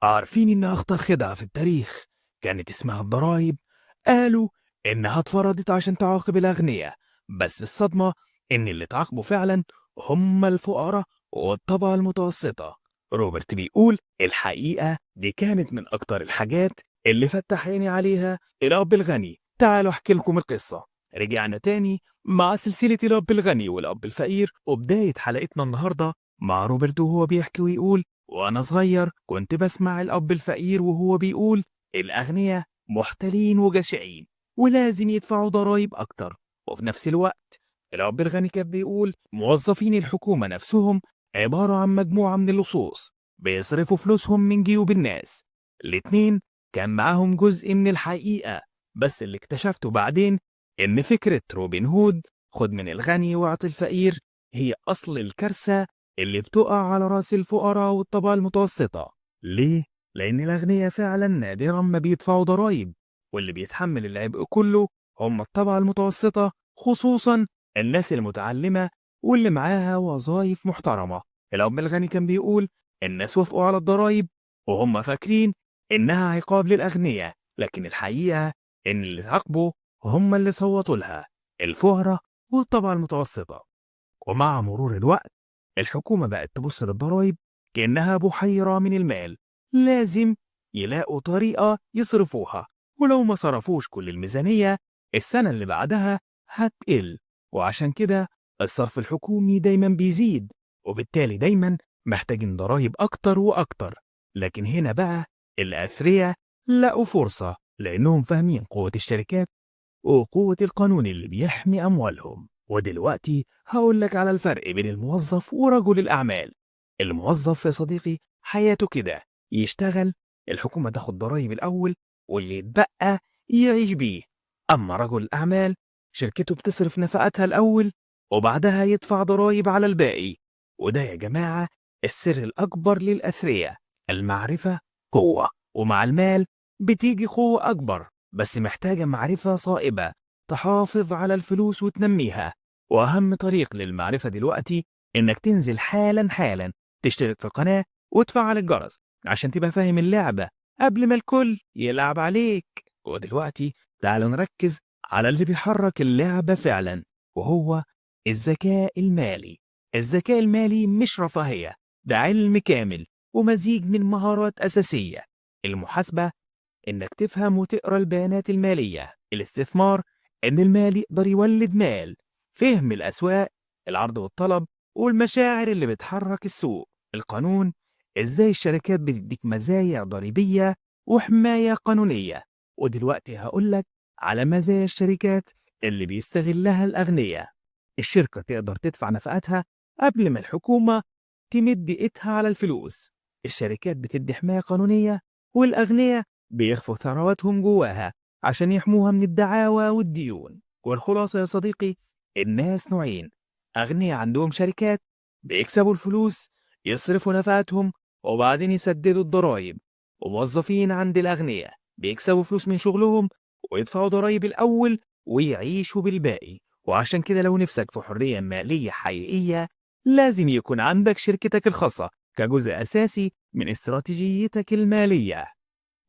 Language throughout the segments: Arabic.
عارفين إن أخطر خدعة في التاريخ كانت اسمها الضرايب؟ قالوا إنها اتفرضت عشان تعاقب الأغنياء، بس الصدمة إن اللي اتعاقبوا فعلا هم الفقراء والطبقة المتوسطة. روبرت بيقول الحقيقة دي كانت من أكتر الحاجات اللي فتح عيني عليها الأب الغني. تعالوا أحكي لكم القصة. رجعنا تاني مع سلسلة الأب الغني والأب الفقير، وبداية حلقتنا النهاردة مع روبرت وهو بيحكي ويقول: وأنا صغير كنت بسمع الأب الفقير وهو بيقول الأغنياء محتالين وجشعين ولازم يدفعوا ضرائب أكتر، وفي نفس الوقت الأب الغني كان بيقول موظفين الحكومة نفسهم عبارة عن مجموعة من اللصوص بيصرفوا فلوسهم من جيوب الناس. الاتنين كان معاهم جزء من الحقيقة، بس اللي اكتشفته بعدين إن فكرة روبن هود، خد من الغني واعطي الفقير، هي أصل الكارثة اللي بتقع على راس الفقراء والطبقة المتوسطة. ليه؟ لأن الأغنياء فعلا نادرا ما بيدفعوا ضرائب، واللي بيتحمل العبء كله هم الطبقة المتوسطة، خصوصا الناس المتعلمة واللي معاها وظائف محترمة. الأب الغني كان بيقول الناس وافقوا على الضرائب وهم فاكرين إنها عقاب للأغنياء، لكن الحقيقة إن اللي تعاقبوا هم اللي صوتوا لها، الفقراء والطبقة المتوسطة. ومع مرور الوقت الحكومة بقت تبص للضرايب كأنها بحيرة من المال، لازم يلاقوا طريقة يصرفوها، ولو ما صرفوش كل الميزانية السنة اللي بعدها هتقل. وعشان كده الصرف الحكومي دايما بيزيد، وبالتالي دايما محتاجين ضرايب أكتر وأكتر. لكن هنا بقى الأثرياء لقوا فرصة، لأنهم فاهمين قوة الشركات وقوة القانون اللي بيحمي أموالهم. ودلوقتي هقول لك على الفرق بين الموظف ورجل الأعمال. الموظف يا صديقي حياته كده، يشتغل، الحكومة تاخد ضرايب الأول واللي يتبقى يعيش بيه. أما رجل الأعمال شركته بتصرف نفقاتها الأول وبعدها يدفع ضرايب على الباقي. وده يا جماعة السر الأكبر للأثرياء: المعرفة قوة، ومع المال بتيجي قوة أكبر، بس محتاجة معرفة صائبة تحافظ على الفلوس وتنميها. وأهم طريق للمعرفة دلوقتي إنك تنزل حالا حالا تشترك في القناة وتفعل الجرس عشان تبقى فاهم اللعبة قبل ما الكل يلعب عليك. ودلوقتي تعالوا نركز على اللي بيحرك اللعبة فعلا، وهو الذكاء المالي. الذكاء المالي مش رفاهية، ده علم كامل ومزيج من مهارات أساسية: المحاسبة، إنك تفهم وتقرأ البيانات المالية، الاستثمار، إن المال يقدر يولد مال، فهم الأسواق، العرض والطلب والمشاعر اللي بتحرك السوق، القانون، إزاي الشركات بتديك مزايا ضريبية وحماية قانونية. ودلوقتي هقولك على مزايا الشركات اللي بيستغلها الأغنياء. الشركة تقدر تدفع نفقاتها قبل ما الحكومة تمد إيدها على الفلوس. الشركات بتدي حماية قانونية، والأغنياء بيخفوا ثرواتهم جواها عشان يحموها من الدعاوى والديون. والخلاصة يا صديقي، الناس نوعين: أغنياء عندهم شركات بيكسبوا الفلوس يصرفوا نفقاتهم وبعدين يسددوا الضرائب، وموظفين عند الأغنياء بيكسبوا فلوس من شغلهم ويدفعوا ضرائب الأول ويعيشوا بالباقي. وعشان كده لو نفسك في حرية مالية حقيقية لازم يكون عندك شركتك الخاصة كجزء أساسي من استراتيجيتك المالية.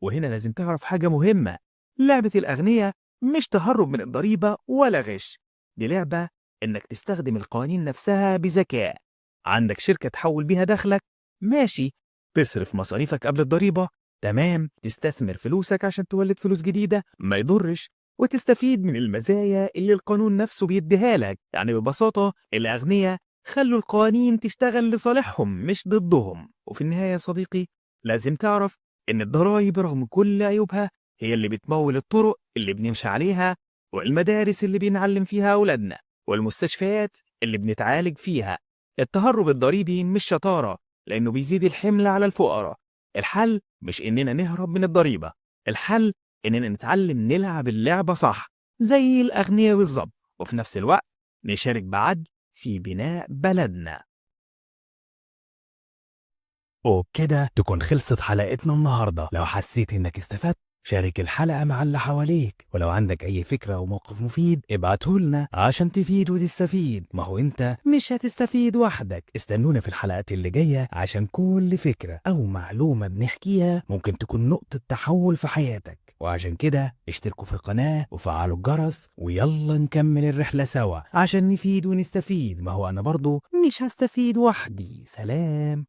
وهنا لازم تعرف حاجة مهمة: لعبة الأغنياء مش تهرب من الضريبة ولا غش، دي لعبة إنك تستخدم القوانين نفسها بذكاء. عندك شركة تحول بيها دخلك؟ ماشي، تصرف مصاريفك قبل الضريبة؟ تمام، تستثمر فلوسك عشان تولد فلوس جديدة؟ ما يضرش، وتستفيد من المزايا اللي القانون نفسه بيديها لك. يعني ببساطة الأغنياء خلوا القوانين تشتغل لصالحهم مش ضدهم. وفي النهاية يا صديقي لازم تعرف إن الضرايب رغم كل عيوبها هي اللي بتمول الطرق اللي بنمشي عليها، والمدارس اللي بنعلم فيها أولادنا، والمستشفيات اللي بنتعالج فيها. التهرب الضريبي مش شطارة، لأنه بيزيد الحمل على الفقراء. الحل مش إننا نهرب من الضريبة، الحل إننا نتعلم نلعب اللعبة صح زي الأغنياء بالظبط، وفي نفس الوقت نشارك بعدل في بناء بلدنا. وبكده تكون خلصت حلقتنا النهاردة. لو حسيت إنك استفدت شارك الحلقة مع اللي حواليك، ولو عندك أي فكرة أو موقف مفيد ابعته لنا عشان تفيد وتستفيد. ما هو أنت مش هتستفيد وحدك. استنونا في الحلقات اللي جاية عشان كل فكرة أو معلومة بنحكيها ممكن تكون نقطة تحول في حياتك. وعشان كده اشتركوا في القناة وفعلوا الجرس، ويلا نكمل الرحلة سوا عشان نفيد ونستفيد. ما هو أنا برضو مش هستفيد وحدي. سلام.